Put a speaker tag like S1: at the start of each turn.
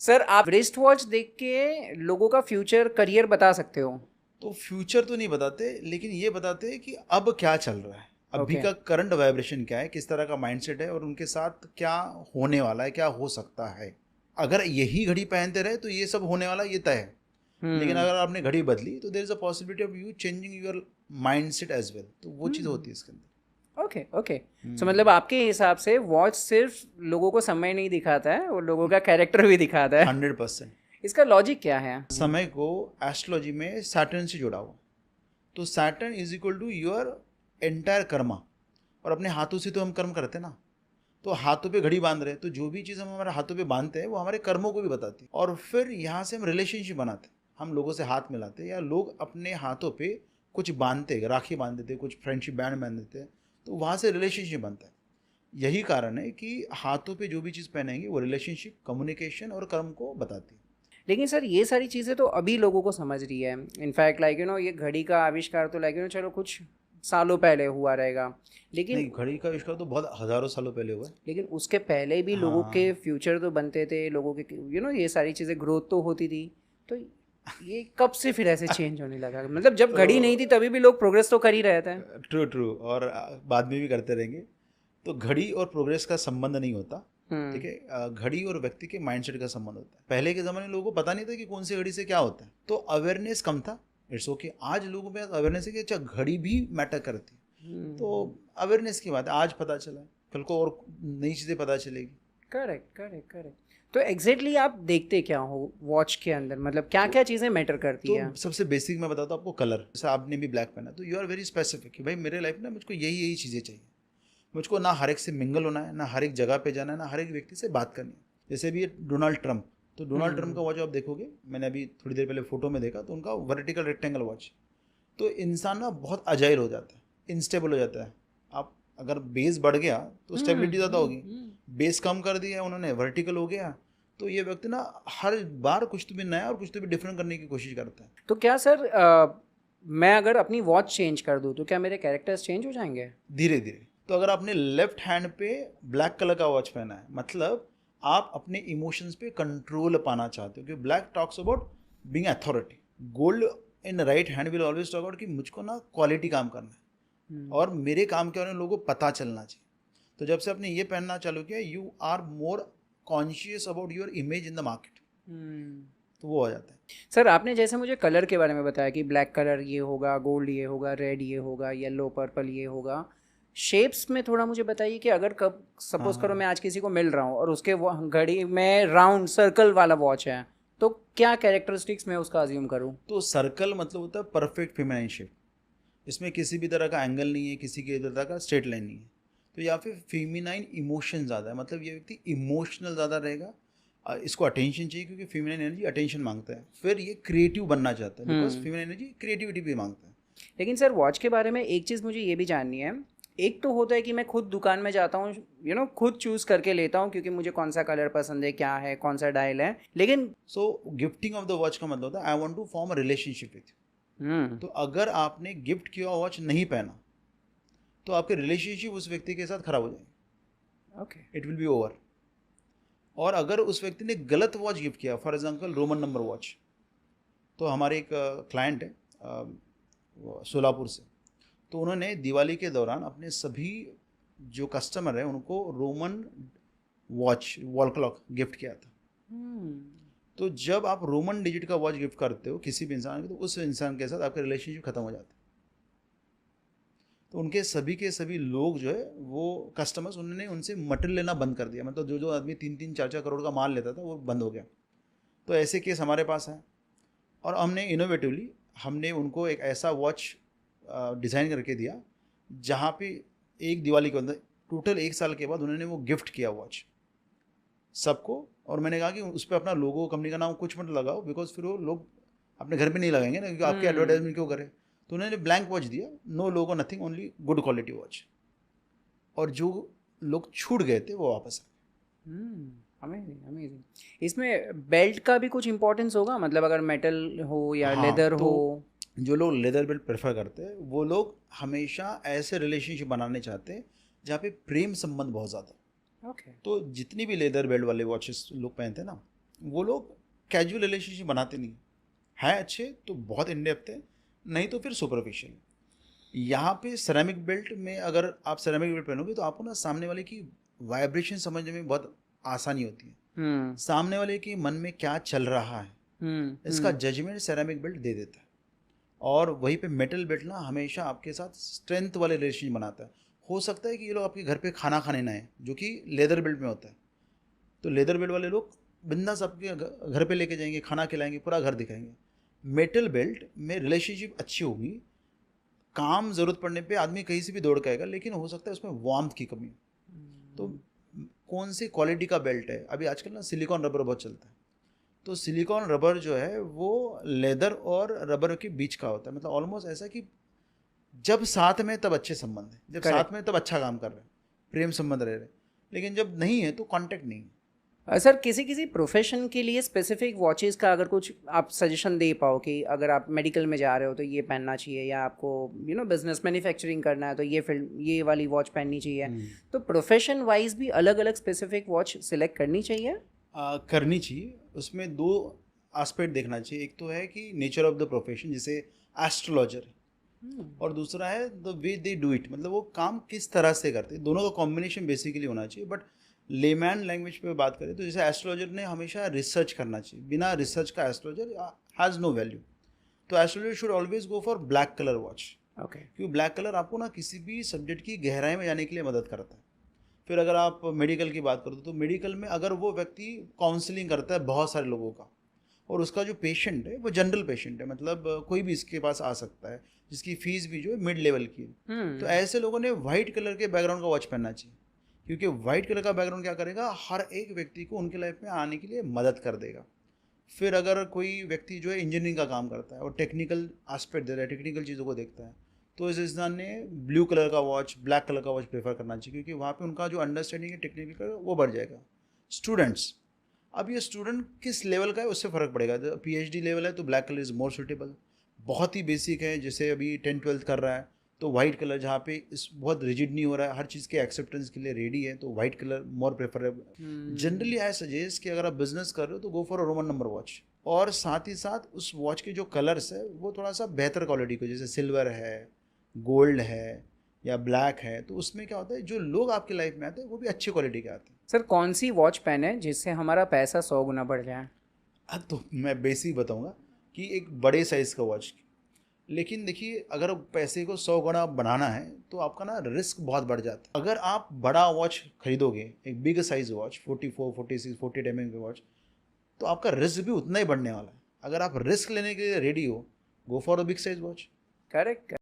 S1: Sir आप wrist watch देख के लोगों का फ्यूचर करियर बता सकते हो?
S2: तो फ्यूचर तो नहीं बताते, लेकिन ये बताते हैं कि अब क्या चल रहा है, अभी
S1: ओके।
S2: का करंट वाइब्रेशन क्या है, किस तरह का माइंडसेट है और उनके साथ क्या होने वाला है, क्या हो सकता है। अगर यही घड़ी पहनते रहे तो ये सब होने वाला, ये तय है। लेकिन
S1: हम्म।
S2: अगर आपने घड़ी बदली तो there is a possibility of you changing your mindset as well, तो वो चीज़
S1: हम्म।
S2: होती है इसके अंदर।
S1: Okay okay. सो मतलब आपके हिसाब से वॉच सिर्फ लोगों को समय नहीं दिखाता है, वो लोगों का कैरेक्टर भी दिखाता है।
S2: 100%।
S1: इसका लॉजिक क्या है?
S2: समय को एस्ट्रोलॉजी में सैटर्न से जुड़ा हुआ, तो Saturn is equal to your entire karma. और अपने हाथों से तो हम कर्म करते हैं ना, तो हाथों पे घड़ी बांध रहे हैं, तो जो भी चीज़ हम हमारे हाथों पे बांधते हैं वो हमारे कर्मों को भी बताती है। और फिर यहाँ से हम रिलेशनशिप बनाते हैं, हम लोगों से हाथ मिलाते हैं, या लोग अपने हाथों पे कुछ बांधते हैं, राखी बांध देते हैं, कुछ फ्रेंडशिप बैंड बांध देते हैं, तो वहाँ से रिलेशनशिप बनता है। यही कारण है कि हाथों पे जो भी चीज़ पहनेंगे वो रिलेशनशिप, कम्युनिकेशन और कर्म को बताती है।
S1: लेकिन सर ये सारी चीज़ें तो अभी लोगों को समझ रही है। इनफैक्ट लाइक ये घड़ी का आविष्कार तो लाइक चलो कुछ सालों पहले हुआ रहेगा, लेकिन
S2: नहीं, घड़ी का आविष्कार तो बहुत हज़ारों सालों पहले हुआ है।
S1: लेकिन उसके पहले भी लोगों के
S2: हाँ।
S1: फ्यूचर तो बनते थे, लोगों के ये सारी चीज़ें ग्रोथ तो होती थी। तो ये कब से फिर ऐसे चेंज होने लगा? मतलब जब घड़ी नहीं थी
S2: तो
S1: तभी भी लोग प्रोग्रेस तो कर ही रहे थे।
S2: ट्रू ट्रू, और बाद में भी करते रहेंगे। तो घड़ी और प्रोग्रेस का संबंध नहीं होता।
S1: हम्म।
S2: ठीक है, घड़ी और व्यक्ति के माइंडसेट का संबंध होता है। पहले के ज़माने में लोगों को पता नहीं था कि कौन सी घड़ी से क्या होता है, तो अवेयरनेस कम था। इट्स ओके, आज लोगों में अवेयरनेस है कि अच्छा घड़ी भी मैटर करती है। तो अवेयरनेस की बात है, आज पता चला, कल को और नई चीज़ें पता चलेगी।
S1: Correct correct correct. तो एग्जैक्टली exactly आप देखते क्या हो वॉच के अंदर, मतलब क्या
S2: तो
S1: क्या चीज़ें मैटर करती
S2: तो
S1: है?
S2: सबसे बेसिक मैं बताता हूँ आपको, कलर। जैसे आपने भी ब्लैक पहना, तो यू आर वेरी स्पेसिफिक कि भाई मेरे लाइफ में मुझको यही यही चीज़ें चाहिए। मुझको ना हर एक से मिंगल होना है, ना हर एक जगह पे जाना है, ना हर एक व्यक्ति से बात करनी है। जैसे भी डोनाल्ड ट्रंप, तो डोनाल्ड ट्रंप का वॉच आप देखोगे, मैंने अभी थोड़ी देर पहले फोटो में देखा, तो उनका वर्टिकल रेक्टेंगल वॉच। तो इंसान ना बहुत अजाइल हो जाता है, इंस्टेबल हो जाता है। आप अगर बेस बढ़ गया तो स्टेबिलिटी ज़्यादा होगी, बेस कम कर दिया उन्होंने, वर्टिकल हो गया, तो ये व्यक्ति ना हर बार कुछ तो भी नया और कुछ तो भी डिफरेंट करने की कोशिश करता है।
S1: तो क्या सर मैं अगर अपनी वॉच चेंज कर दूँ तो क्या मेरे कैरेक्टर्स चेंज हो जाएंगे?
S2: धीरे धीरे। तो अगर आपने लेफ्ट हैंड पे ब्लैक कलर का वॉच पहना है, मतलब आप अपने इमोशंस पे कंट्रोल पाना चाहते हो, क्योंकि black talks about being authority. Gold in right hand will always talk about कि मुझको ना क्वालिटी काम करना है और मेरे काम के बारे में लोगों को पता चलना चाहिए। तो जब से आपने ये पहनना चालू किया, you are more conscious about your image in the market, तो वो हो जाता है।
S1: सर आपने जैसे मुझे कलर के बारे में बताया कि ब्लैक कलर ये होगा, गोल्ड ये होगा, रेड ये होगा, येलो पर्पल ये होगा। शेप्स में थोड़ा मुझे बताइए कि अगर कब
S2: हाँ
S1: सपोज करो
S2: हाँ।
S1: मैं आज किसी को मिल रहा हूँ और उसके घड़ी में राउंड सर्कल वाला वॉच है, तो क्या कैरेक्टरिस्टिक्स मैं उसका अज्यूम करूँ?
S2: तो सर्कल मतलब होता है परफेक्ट फेमिनाइन शेप। इसमें किसी भी तरह का एंगल नहीं है, किसी की तरह का स्ट्रेट लाइन नहीं है। तो यहाँ पे फेमिनाइन इमोशन ज़्यादा है, मतलब ये व्यक्ति इमोशनल ज़्यादा रहेगा। इसको अटेंशन चाहिए, क्योंकि फेमिनाइन एनर्जी अटेंशन मांगता है। फिर ये क्रिएटिव बनना चाहता है, because
S1: hmm.
S2: Feminine energy creativity भी मांगता है।
S1: लेकिन सर वॉच के बारे में एक चीज़ मुझे ये भी जाननी है। एक तो होता है कि मैं खुद दुकान में जाता हूँ, खुद चूज़ करके लेता हूँ क्योंकि मुझे कौन सा कलर पसंद है, क्या है, कौन सा डायल है, लेकिन
S2: so gifting of the watch का मतलब होता है I want to form a relationship with you. तो अगर आपने गिफ्ट किया वॉच नहीं पहना, तो आपके रिलेशनशिप उस व्यक्ति के साथ खराब हो जाएंगे,
S1: okay.
S2: It will be over. और अगर उस व्यक्ति ने गलत वॉच गिफ्ट किया, for example Roman number watch, तो हमारे एक क्लाइंट है सोलापुर से, तो उन्होंने दिवाली के दौरान अपने सभी जो कस्टमर है उनको Roman watch, wall clock gift किया था। तो जब आप रोमन डिजिट का वॉच गिफ्ट करते हो किसी भी इंसान को, तो उस इंसान के साथ आपका रिलेशनशिप खत्म हो जाता है। तो उनके सभी के सभी लोग जो है वो कस्टमर्स, उन्होंने उनसे मटेरियल लेना बंद कर दिया। मतलब जो जो आदमी 3-3, 4-4 करोड़ का माल लेता था वो बंद हो गया। तो ऐसे केस हमारे पास है, और हमने इनोवेटिवली हमने उनको एक ऐसा वॉच डिज़ाइन करके दिया जहाँ पे एक दिवाली के अंदर टोटल 1 साल के बाद उन्होंने वो गिफ्ट किया वॉच सबको। और मैंने कहा कि उस पर अपना लोगो, कंपनी का नाम कुछ मत लगाओ, बिकॉज फिर वो लोग अपने घर पे नहीं लगाएंगे ना, क्योंकि आपके एडवर्टाइजमेंट क्यों करें। तो उन्होंने ब्लैंक वॉच दिया, no logo nothing, only good quality watch. और जो लोग छूट गए थे वो वापस आ
S1: अमेजिंग अमेजिंग। इसमें बेल्ट का भी कुछ इंपॉर्टेंस होगा, मतलब अगर मेटल हो
S2: गए।
S1: या
S2: हाँ,
S1: लेदर
S2: तो
S1: हो?
S2: जो लोग लेदर बेल्ट प्रेफर करते हैं वो लोग हमेशा ऐसे रिलेशनशिप बनाने चाहते हैं जहाँ पे प्रेम संबंध बहुत ज़्यादा।
S1: ओके।
S2: तो जितनी भी लेदर बेल्ट वाले वॉचेस लोग पहनते हैं ना, वो लोग कैजुअल रिलेशनशिप बनाते नहीं है अच्छे तो बहुत इन डेप्थ है, नहीं तो फिर सुपरफिशियल। यहाँ पे सेरेमिक बेल्ट में अगर आप सेरेमिक बेल्ट पहनोगे तो आपको ना सामने वाले की वाइब्रेशन समझने में बहुत आसानी होती है, सामने वाले के मन में क्या चल रहा है इसका जजमेंट सेरेमिक बेल्ट दे देता है। और वहीं पे मेटल बेल्ट ना हमेशा आपके साथ स्ट्रेंथ वाले रिलेशन बनाता है। हो सकता है कि ये लोग आपके घर पे खाना खाने ना आए, जो कि लेदर बेल्ट में होता है, तो लेदर बेल्ट वाले लोग बिंदास आपके घर पे लेके जाएंगे, खाना खिलाएंगे, पूरा घर दिखाएंगे। मेटल बेल्ट में रिलेशनशिप अच्छी होगी, काम ज़रूरत पड़ने पे आदमी कहीं से भी दौड़ के आएगा, लेकिन हो सकता है उसमें वार्मथ की कमी हो। तो कौन सी क्वालिटी का बेल्ट है, अभी आजकल ना सिलिकॉन रबर बहुत चलता है, तो सिलिकॉन रबर जो है वो लेदर और रबर के बीच का होता है, मतलब ऑलमोस्ट ऐसा कि जब साथ में तब अच्छे संबंध है, जब साथ में तब अच्छा काम कर रहे हैं, प्रेम संबंध रह रहे, लेकिन जब नहीं है तो कांटेक्ट नहीं है।
S1: सर किसी किसी प्रोफेशन के लिए स्पेसिफिक वॉचेस का अगर कुछ आप सजेशन दे पाओ कि अगर आप मेडिकल में जा रहे हो तो ये पहनना चाहिए, या आपको बिजनेस मैन्युफैक्चरिंग करना है तो ये वाली वॉच पहननी चाहिए, तो प्रोफेशन वाइज भी अलग अलग स्पेसिफिक वॉच सिलेक्ट करनी चाहिए?
S2: करनी चाहिए। उसमें दो एस्पेक्ट देखना चाहिए, एक तो है कि नेचर ऑफ द प्रोफेशन जैसे एस्ट्रोलॉजर, और दूसरा है the way they do it, मतलब वो काम किस तरह से करते हैं। दोनों का कॉम्बिनेशन बेसिकली होना चाहिए। बट लेमैन लैंग्वेज पे बात करें तो जैसे एस्ट्रोलॉजर ने हमेशा रिसर्च करना चाहिए, बिना रिसर्च का एस्ट्रोलॉजर हैज़ नो वैल्यू। तो astrologer should always go for black colour watch,
S1: okay,
S2: क्योंकि ब्लैक कलर आपको ना किसी भी सब्जेक्ट की गहराई में जाने के लिए मदद करता है। फिर अगर आप मेडिकल की बात करो तो मेडिकल में अगर वो व्यक्ति काउंसलिंग करता है बहुत सारे लोगों का, और उसका जो पेशेंट है वो जनरल पेशेंट है, मतलब कोई भी इसके पास आ सकता है, जिसकी फीस भी जो है मिड लेवल की है, तो ऐसे लोगों ने वाइट कलर के बैकग्राउंड का वॉच पहनना चाहिए, क्योंकि वाइट कलर का बैकग्राउंड क्या करेगा, हर एक व्यक्ति को उनके लाइफ में आने के लिए मदद कर देगा। फिर अगर कोई व्यक्ति जो है इंजीनियरिंग का काम करता है और टेक्निकल एस्पेक्ट दे रहा है, टेक्निकल चीज़ों को देखता है, तो इस इंसान ने ब्लू कलर का वॉच, ब्लैक कलर का वॉच प्रेफर करना चाहिए, क्योंकि वहाँ पे उनका जो अंडरस्टैंडिंग है टेक्निकल का वो बढ़ जाएगा। स्टूडेंट्स, अब ये स्टूडेंट किस लेवल का है उससे फ़र्क पड़ेगा। तो PhD लेवल है तो black colour is more suitable. बहुत ही बेसिक है, जैसे अभी 10th-12th कर रहा है तो वाइट कलर, जहाँ पे इस बहुत रिजिड नहीं हो रहा है, हर चीज़ के एक्सेप्टेंस के लिए रेडी है, तो white colour more preferable. Generally I suggest कि अगर आप बिजनेस कर रहे हो तो go for a Roman number watch, और साथ ही साथ उस वॉच के जो कलर्स है वो थोड़ा सा बेहतर क्वालिटी को, जैसे सिल्वर है, गोल्ड है या ब्लैक है, तो उसमें क्या होता है जो लोग आपकी लाइफ में आते हैं वो भी अच्छी क्वालिटी के आते हैं।
S1: सर कौन सी वॉच पहने जिससे हमारा पैसा 100 गुना बढ़ जाए?
S2: अब तो मैं बेसिक बताऊंगा कि एक बड़े साइज़ का वॉच, लेकिन देखिए अगर पैसे को 100 गुना बनाना है तो आपका ना रिस्क बहुत बढ़ जाता है। अगर आप बड़ा वॉच खरीदोगे, एक बिग साइज वॉच 44, 46, 48 mm की वॉच, तो आपका रिस्क भी उतना ही बढ़ने वाला है। अगर आप रिस्क लेने के लिए रेडी हो, go for a big size watch.
S1: Correct.